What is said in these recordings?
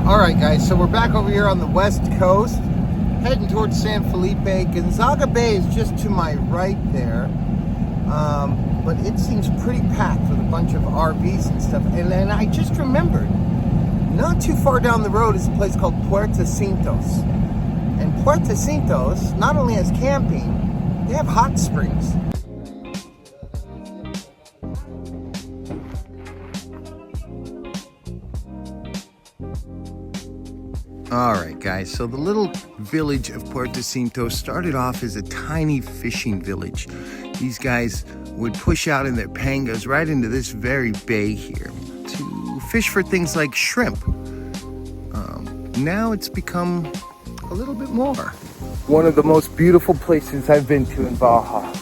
All right, guys, so we're back over here on the west coast, heading towards San Felipe. Gonzaga Bay is just to my right there, but it seems pretty packed with a bunch of RVs and stuff. And then I just remembered, not too far down the road is a place called Puerto Cintos. And Puerto Cintos not only has camping, they have hot springs. All right, guys, so the little village of Puerto Cintos started off as a tiny fishing village. These guys would push out in their pangas right into this very bay here to fish for things like shrimp. Now it's become a little bit more. One of the most beautiful places I've been to in Baja.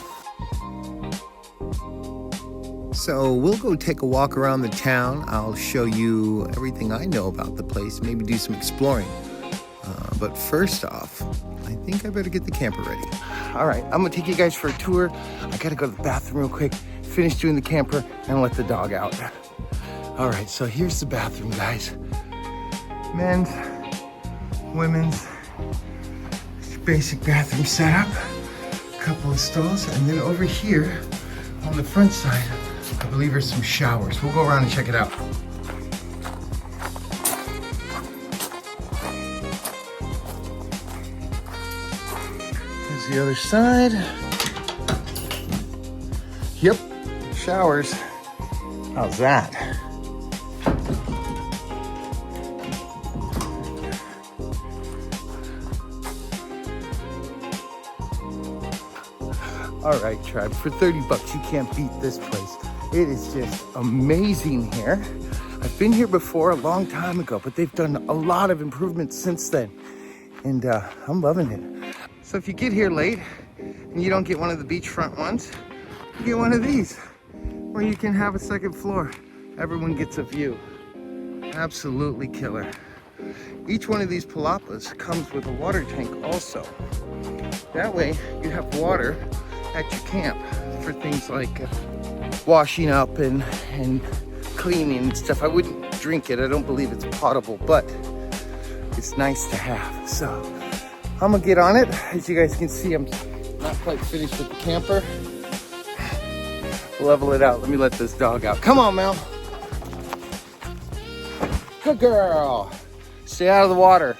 So we'll go take a walk around the town. I'll show you everything I know about the place, maybe do some exploring. But first off, I think I better get the camper ready. All right, I'm gonna take you guys for a tour. I gotta go to the bathroom real quick, finish doing the camper, and let the dog out. All right, so here's the bathroom, guys. Men's, women's, basic bathroom setup. A couple of stalls, and then over here on the front side, I believe there's some showers. We'll go around and check it out. Here's the other side. Yep, showers. How's that? All right, tribe, for 30 bucks, you can't beat this place. It is just amazing here. I've been here before a long time ago, but they've done a lot of improvements since then. And I'm loving it. So if you get here late and you don't get one of the beachfront ones, you get one of these, where you can have a second floor. Everyone gets a view. Absolutely killer. Each one of these palapas comes with a water tank also. That way you have water at your camp for things like washing up and cleaning and stuff. I wouldn't drink it. I don't believe it's potable, but it's nice to have. So I'm gonna get on it. As you guys can see, I'm not quite finished with the camper. Level it out. Let me let this dog out. Come on, Mel. Good girl. Stay out of the water.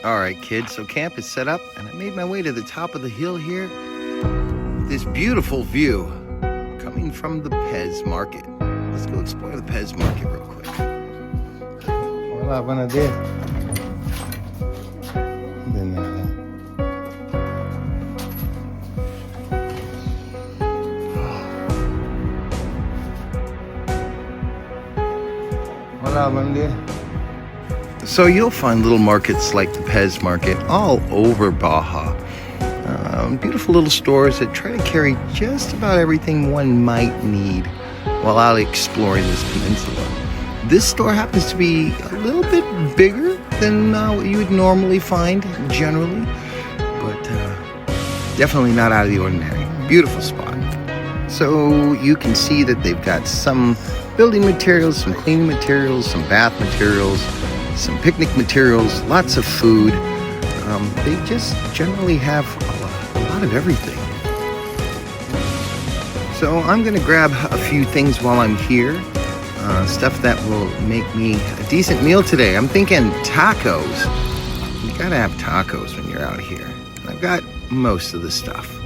All right, kids, so camp is set up, and I made my way to the top of the hill here. This beautiful view coming from the Pez Market. Let's go explore the Pez Market real quick. Hola, buenos días. De nada. Hola, buenos días. So you'll find little markets like the Pez Market all over Baja. Beautiful little stores that try to carry just about everything one might need while out exploring this peninsula. This store happens to be a little bit bigger than what you would normally find generally, but definitely not out of the ordinary. Beautiful spot. So you can see that they've got some building materials, some cleaning materials, some bath materials, some picnic materials, lots of food. They just generally have a lot of everything. So I'm gonna grab a few things while I'm here. Stuff that will make me a decent meal today. I'm thinking tacos. You gotta have tacos when you're out here. I've got most of the stuff.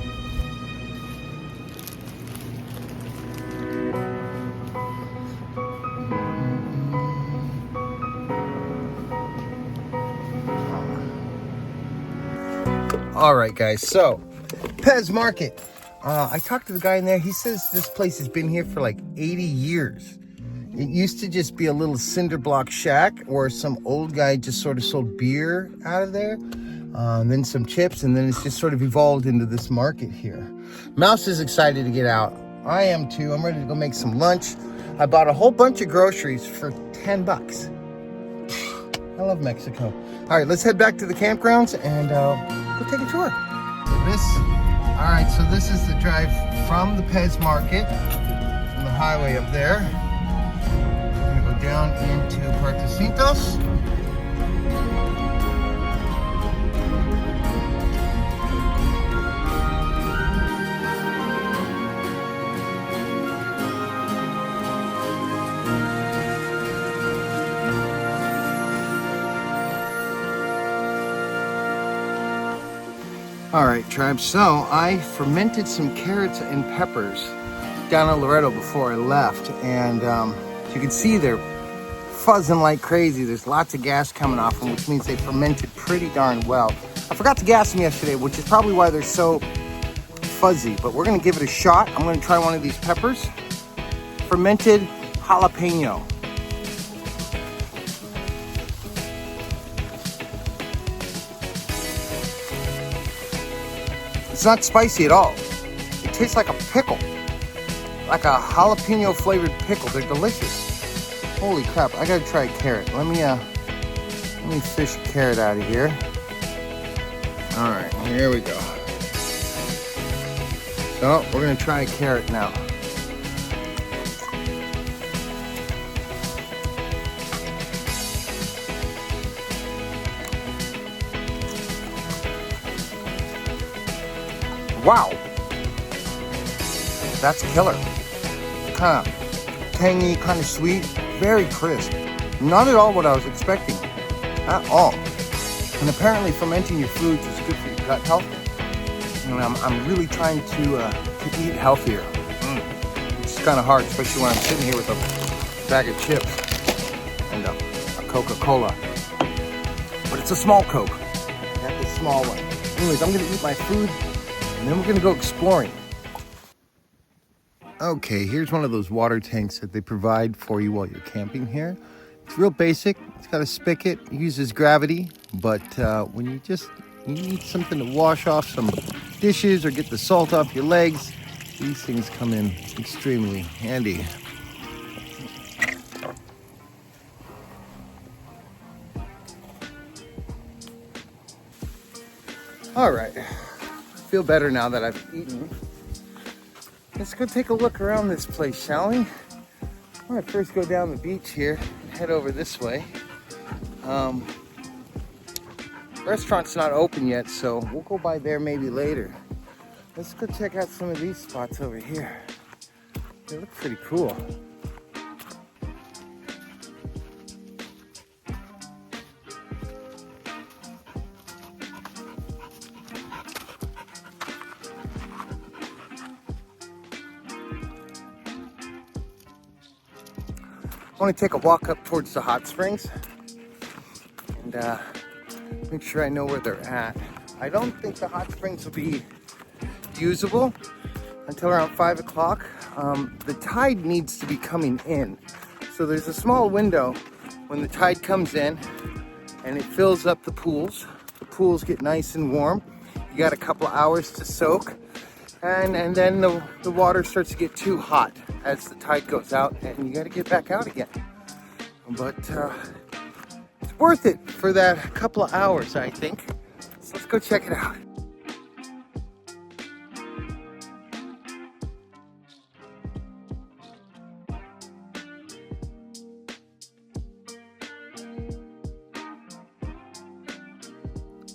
All right, guys, so Pez Market. I talked to the guy in there. He says this place has been here for like 80 years. It used to just be a little cinder block shack where some old guy just sort of sold beer out of there, then some chips, and then it's just sort of evolved into this market here. Mouse is excited to get out. I am too. I'm ready to go make some lunch. I bought a whole bunch of groceries for 10 bucks. I love Mexico. All right, let's head back to the campgrounds and go take a tour. All right, so this is the drive from the Pez Market, from the highway up there. We're gonna go down into Puertecitos. All right, tribe, so I fermented some carrots and peppers down at Loreto before I left, and you can see they're fuzzing like crazy. There's lots of gas coming off them, which means they fermented pretty darn well. I forgot to gas them yesterday, which is probably why they're so fuzzy, but we're gonna give it a shot. I'm gonna try one of these peppers. Fermented jalapeno. It's not spicy at all. It tastes like a pickle, like a jalapeno flavored pickle. They're delicious. Holy crap! I gotta try a carrot. Let me fish a carrot out of here. All right, here we go. So we're gonna try a carrot now. Wow, that's killer. Kind of tangy, kind of sweet, very crisp. Not at all what I was expecting, at all. And apparently fermenting your foods is good for your gut health. And I'm really trying to eat healthier. It's kind of hard, especially when I'm sitting here with a bag of chips and a Coca-Cola. But it's a small Coke. I got this small one. Anyways, I'm gonna eat my food, and then we're gonna go exploring. Okay, here's one of those water tanks that they provide for you while you're camping here. It's real basic. It's got a spigot. It uses gravity, but when you need something to wash off some dishes or get the salt off your legs, these things come in extremely handy. All right, I feel better now that I've eaten. Let's go take a look around this place, shall we? I'm gonna first go down the beach here, head over this way. Restaurant's not open yet, so we'll go by there maybe later. Let's go check out some of these spots over here. They look pretty cool. I want to take a walk up towards the hot springs and make sure I know where they're at. I don't think the hot springs will be usable until around 5 o'clock. The tide needs to be coming in. So there's a small window when the tide comes in and it fills up the pools. The pools get nice and warm. You got a couple hours to soak, and then the water starts to get too hot as the tide goes out, and you got to get back out again. But it's worth it for that couple of hours, I think. So let's go check it out.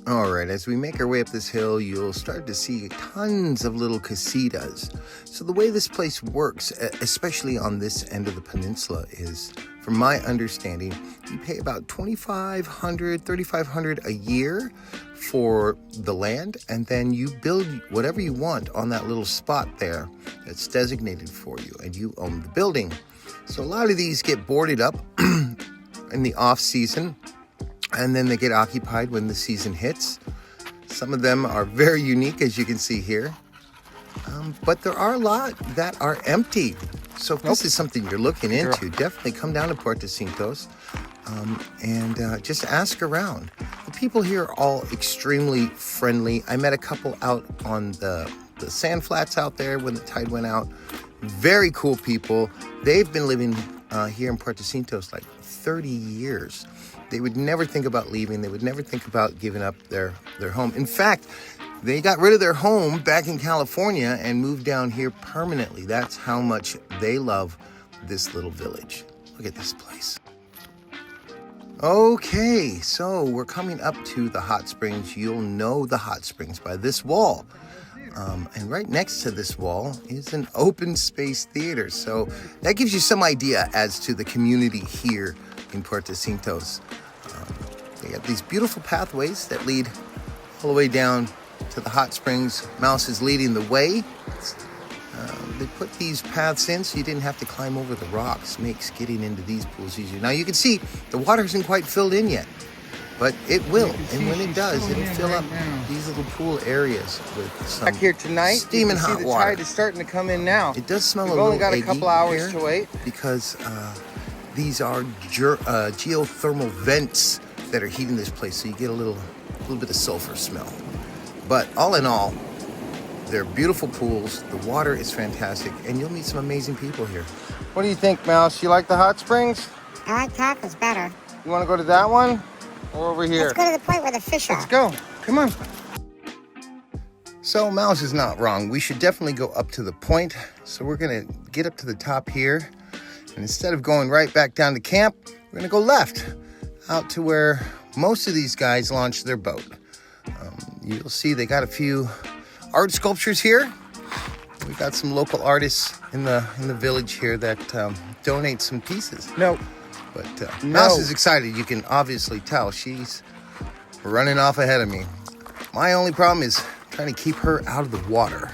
All right, as we make our way up this hill, you'll start to see tons of little casitas. So the way this place works, especially on this end of the peninsula, is, from my understanding, you pay about $2,500, $3,500 a year for the land, and then you build whatever you want on that little spot there that's designated for you, and you own the building. So a lot of these get boarded up in the off season, and then they get occupied when the season hits. Some of them are very unique, as you can see here. But there are a lot that are empty. So if this is something you're looking into, definitely come down to Puertecitos and just ask around. The people here are all extremely friendly. I met a couple out on the sand flats out there when the tide went out. Very cool people. They've been living here in Puertecitos like 30 years. They would never think about leaving. They would never think about giving up their home. In fact, they got rid of their home back in California and moved down here permanently. That's how much they love this little village. Look at this place. Okay, so we're coming up to the hot springs. You'll know the hot springs by this wall. And right next to this wall is an open space theater. So that gives you some idea as to the community here in Puertecitos. They have these beautiful pathways that lead all the way down to the hot springs. Mouse is leading the way. They put these paths in so you didn't have to climb over the rocks. Makes getting into these pools easier. Now you can see the water isn't quite filled in yet, but it will. And when it does, it'll fill up these little pool areas with some back here tonight, steaming hot water. The tide is starting to come in now. It does smell a little eggy. We've only got a couple hours to wait because these are geothermal vents that are heating this place, so you get a little bit of sulfur smell. But all in all, they're beautiful pools. The water is fantastic, and you'll meet some amazing people here. What do you think, Mouse? You like the hot springs? I like Tacos better. You want to go to that one or over here? Let's go to the point where the fish are. Let's go. Come on. So Mouse is not wrong. We should definitely go up to the point. So we're going to get up to the top here. And instead of going right back down to camp, we're going to go left out to where most of these guys launch their boat. You'll see they got a few art sculptures here. We got some local artists in the village here that donate some pieces. No. But Mouse is excited. You can obviously tell she's running off ahead of me. My only problem is trying to keep her out of the water.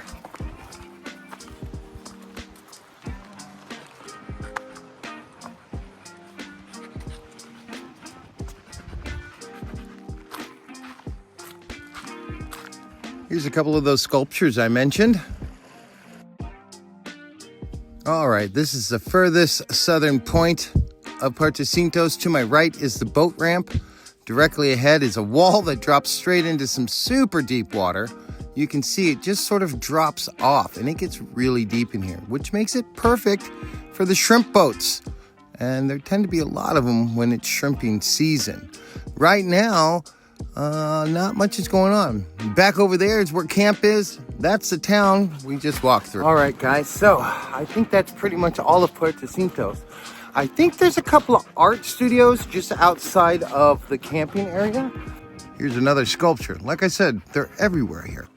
Here's a couple of those sculptures I mentioned. All right, this is the furthest southern point of Puertecitos. To my right is the boat ramp. Directly ahead is a wall that drops straight into some super deep water. You can see it just sort of drops off, and it gets really deep in here, which makes it perfect for the shrimp boats. And there tend to be a lot of them when it's shrimping season. Right now, not much is going on. Back over there is where camp is. That's the town we just walked through. All right, guys. So I think that's pretty much all of Puertecitos. I think there's a couple of art studios just outside of the camping area. Here's another sculpture. Like I said, they're everywhere here.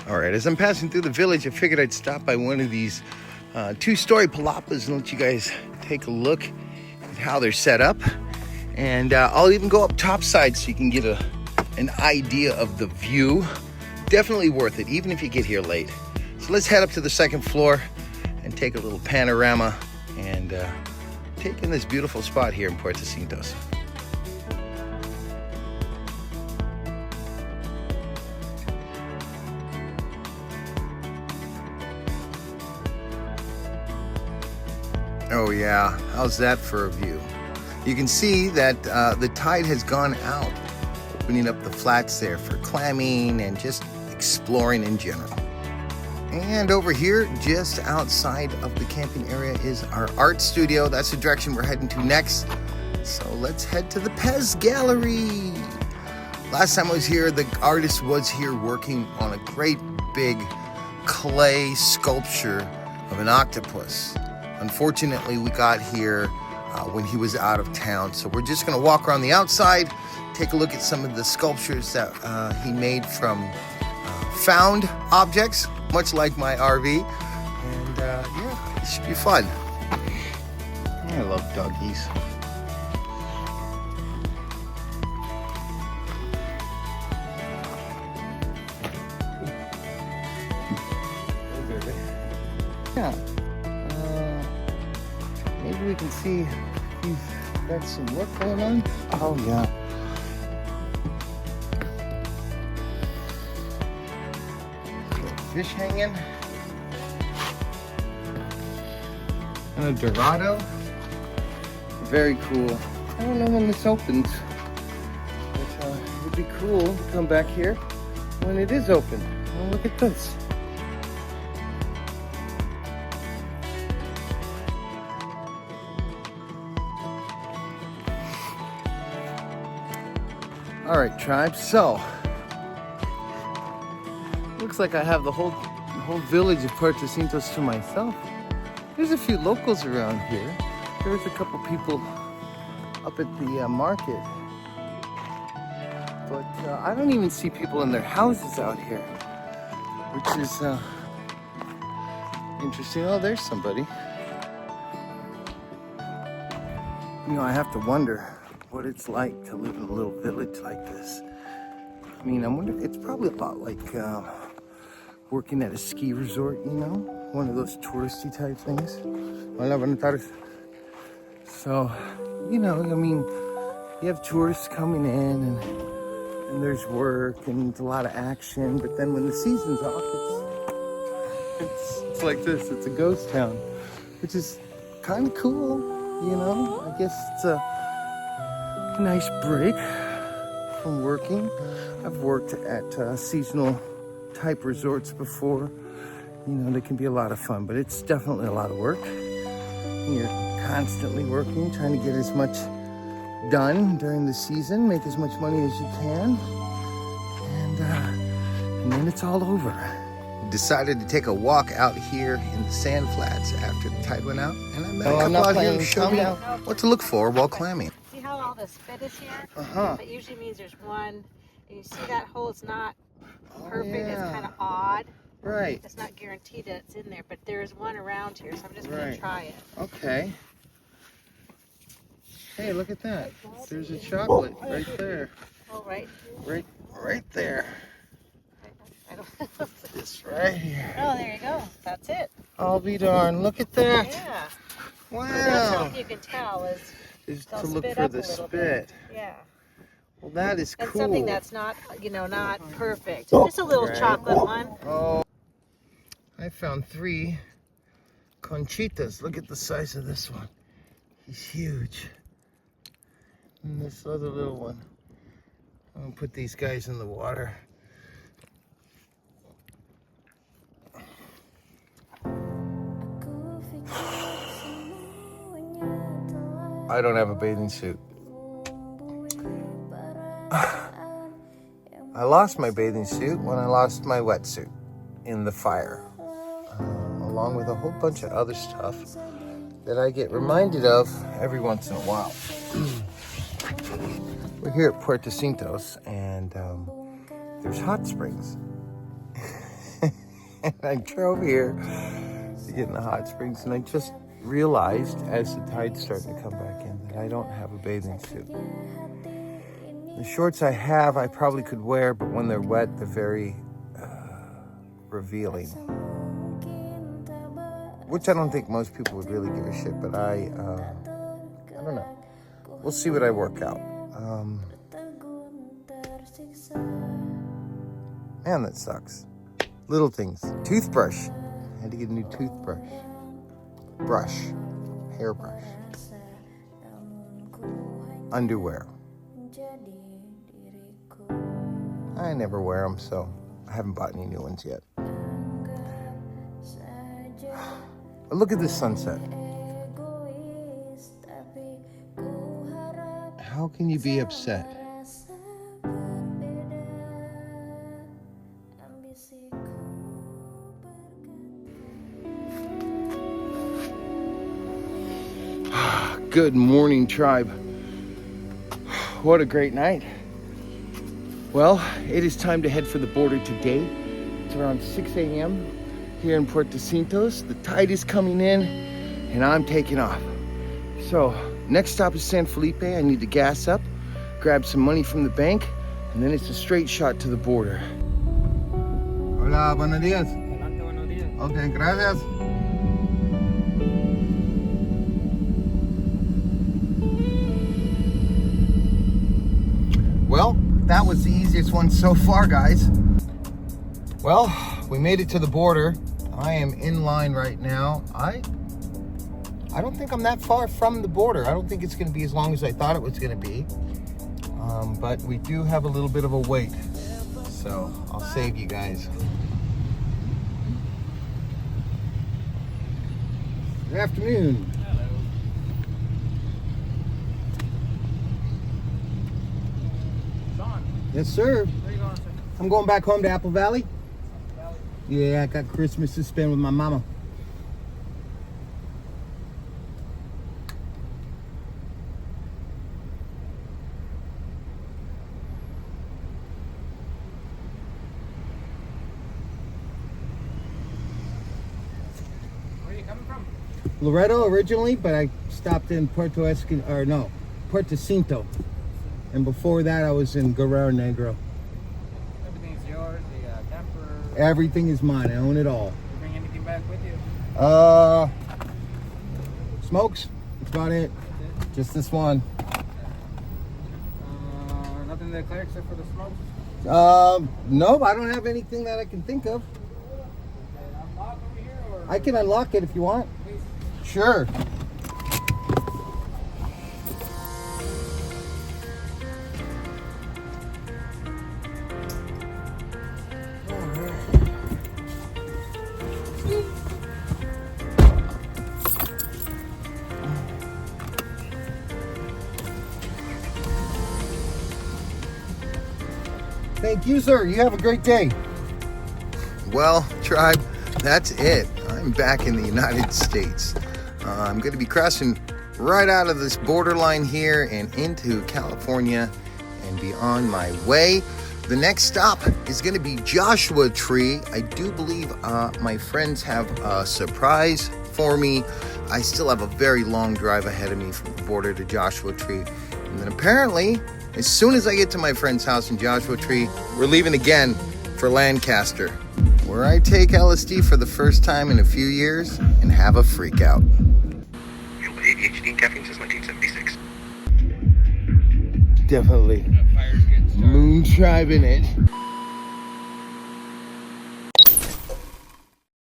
All right, as I'm passing through the village, I figured I'd stop by one of these two-story palapas and let you guys take a look at how they're set up. And I'll even go up topside so you can get an idea of the view. Definitely worth it, even if you get here late. So let's head up to the second floor and take a little panorama and take in this beautiful spot here in Puertecitos. Oh yeah, how's that for a view? You can see that the tide has gone out, opening up the flats there for clamming and just exploring in general. And over here, just outside of the camping area, is our art studio. That's the direction we're heading to next. So let's head to the Pez Gallery. Last time I was here, the artist was here working on a great big clay sculpture of an octopus. Unfortunately, we got here when he was out of town. So we're just gonna walk around the outside, take a look at some of the sculptures that he made from found objects, much like my RV. And yeah, it should be fun. I love doggies. Yeah. Maybe we can see he's got some work going on. Oh yeah. Fish hanging. And a Dorado. Very cool. I don't know when this opens, but it would be cool to come back here when it is open. Oh, look at this. All right, tribe. So looks like I have the whole whole village of Puerto Cintos to myself. There's a few locals around here. There's a couple people up at the market. But I don't even see people in their houses out here, which is interesting. Oh, there's somebody. You know, I have to wonder what it's like to live in a little village like this. I mean, I wonder, it's probably a lot like working at a ski resort, you know? One of those touristy type things. Hola, buenas tardes. So, you know, I mean, you have tourists coming in and there's work and a lot of action, but then when the season's off, it's like this. It's a ghost town, which is kind of cool, you know? I guess it's a nice break from working. I've worked at seasonal type resorts before. You know, they can be a lot of fun, but it's definitely a lot of work. And you're constantly working, trying to get as much done during the season, make as much money as you can, and then it's all over. Decided to take a walk out here in the sand flats after the tide went out, and I met a couple out here who showed me what to look for while climbing. See how all the spit is here? Uh-huh. That usually means there's one, and you see that hole, it's not perfect, yeah. it's kind of odd. Right. It's not guaranteed that it's in there, but there's one around here, so I'm just going to try it. Okay. Hey, look at that. There's a chocolate right there. Oh, right. Right there. I don't know. It's right here. Oh, there you go. That's it. I'll be darned. Look at that. Yeah. Wow. That's how you can tell Is they'll to look spit for up the a little spit. bit. Yeah. Well, that is And cool. something that's not, you know, not perfect. Just a little chocolate one. Oh. I found 3 conchitas. Look at the size of this one. He's huge. And this other little one. I'm gonna put these guys in the water. I don't have a bathing suit. I lost my bathing suit when I lost my wetsuit in the fire, along with a whole bunch of other stuff that I get reminded of every once in a while. We're here at Puerto Cintos, and there's hot springs. And I drove here to get in the hot springs, and I just realized as the tide's starting to come back in that I don't have a bathing suit. The shorts I have, I probably could wear, but when they're wet, they're very revealing. Which I don't think most people would really give a shit, but I don't know. We'll see what I work out. Man, that sucks. Little things. Toothbrush. I had to get a new toothbrush. Brush. Hairbrush. Underwear. I never wear them, so I haven't bought any new ones yet. But look at this sunset. How can you be upset? Good morning, tribe. What a great night. Well, it is time to head for the border today. It's around 6 a.m. here in Puerto Cintos. The tide is coming in and I'm taking off. So, next stop is San Felipe. I need to gas up, grab some money from the bank, and then it's a straight shot to the border. Hola, buenos días. Buenos días. Okay, gracias. Well, that was the easiest one so far, guys. Well, we made it to the border. I am in line right now. I don't think I'm that far from the border. I don't think it's going to be as long as I thought it was going to be. But we do have a little bit of a wait. So I'll save you guys. Good afternoon. Hello. Sean, Yes, sir. where are you going, sir? I'm going back home to Apple Valley. Yeah, I got Christmas to spend with my mama. Where are you coming from? Loretto originally, but I stopped in Puerto Cinto. And before that, I was in Guerrero Negro. Everything's yours. The camper. Everything is mine. I own it all. You bring anything back with you? Smokes. That's about it. That's it? Just this one. Nothing to declare except for the smokes? Nope. I don't have anything that I can think of. Unlock over here or? I can unlock it if you want. Please. Sure. Thank you, sir. You have a great day. Well, tribe, that's it. I'm back in the United States. I'm going to be crossing right out of this borderline here and into California and be on my way. The next stop is going to be Joshua Tree. I do believe my friends have a surprise for me. I still have a very long drive ahead of me from the border to Joshua Tree. And then apparently, as soon as I get to my friend's house in Joshua Tree, we're leaving again for Lancaster, where I take LSD for the first time in a few years and have a freak out. ADHD caffeine since 1976. Definitely. Fire's getting started. Moon tribe in it.